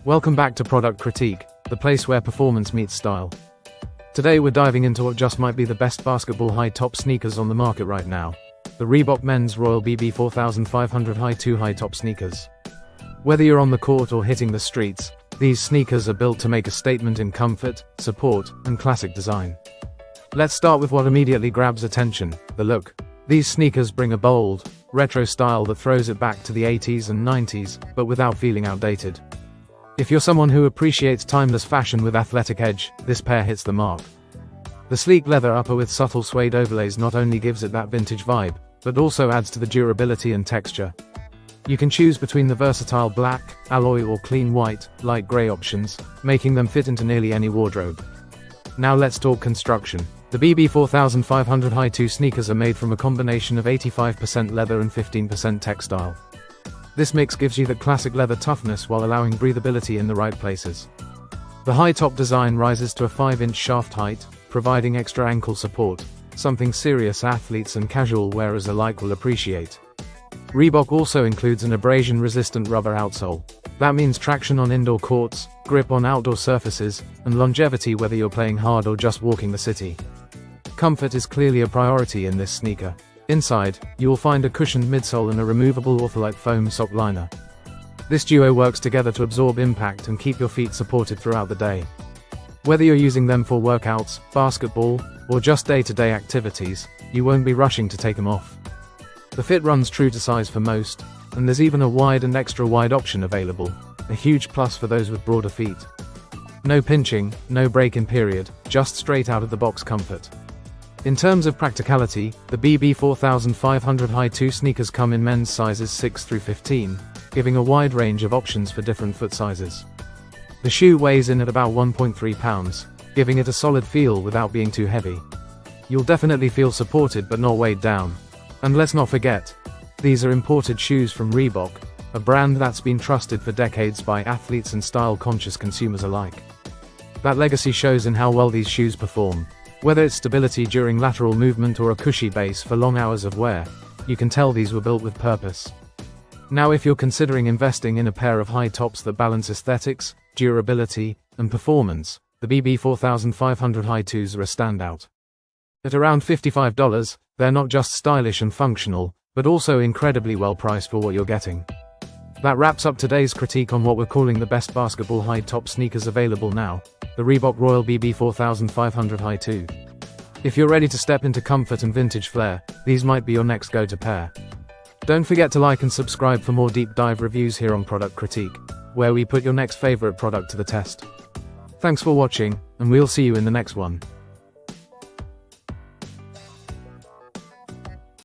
Welcome back to Product Critique, the place where performance meets style. Today we're diving into what just might be the best basketball high-top sneakers on the market right now. The Reebok Men's Royal BB 4500 Hi2 high-top sneakers. Whether you're on the court or hitting the streets, these sneakers are built to make a statement in comfort, support, and classic design. Let's start with what immediately grabs attention, the look. These sneakers bring a bold, retro style that throws it back to the 80s and 90s, but without feeling outdated. If you're someone who appreciates timeless fashion with athletic edge, this pair hits the mark. The sleek leather upper with subtle suede overlays not only gives it that vintage vibe, but also adds to the durability and texture. You can choose between the versatile black, alloy or clean white, light grey options, making them fit into nearly any wardrobe. Now let's talk construction. The BB 4500 Hi2 sneakers are made from a combination of 85% leather and 15% textile. This mix gives you the classic leather toughness while allowing breathability in the right places. The high-top design rises to a 5-inch shaft height, providing extra ankle support, something serious athletes and casual wearers alike will appreciate. Reebok also includes an abrasion-resistant rubber outsole. That means traction on indoor courts, grip on outdoor surfaces, and longevity whether you're playing hard or just walking the city. Comfort is clearly a priority in this sneaker. Inside, you will find a cushioned midsole and a removable Ortholite foam sock liner. This duo works together to absorb impact and keep your feet supported throughout the day. Whether you're using them for workouts, basketball, or just day-to-day activities, you won't be rushing to take them off. The fit runs true to size for most, and there's even a wide and extra wide option available, a huge plus for those with broader feet. No pinching, no break-in period, just straight out of the box comfort. In terms of practicality, the BB 4500 Hi2 sneakers come in men's sizes 6 through 15, giving a wide range of options for different foot sizes. The shoe weighs in at about 1.3 pounds, giving it a solid feel without being too heavy. You'll definitely feel supported but not weighed down. And let's not forget, these are imported shoes from Reebok, a brand that's been trusted for decades by athletes and style-conscious consumers alike. That legacy shows in how well these shoes perform. Whether it's stability during lateral movement or a cushy base for long hours of wear, you can tell these were built with purpose. Now if you're considering investing in a pair of high tops that balance aesthetics, durability, and performance, the BB 4500 Hi2s are a standout. At around $55, they're not just stylish and functional, but also incredibly well priced for what you're getting. That wraps up today's critique on what we're calling the best basketball high-top sneakers available now, the Reebok Royal BB 4500 Hi2. If you're ready to step into comfort and vintage flair, these might be your next go-to pair. Don't forget to like and subscribe for more deep dive reviews here on Product Critique, where we put your next favorite product to the test. Thanks for watching, and we'll see you in the next one.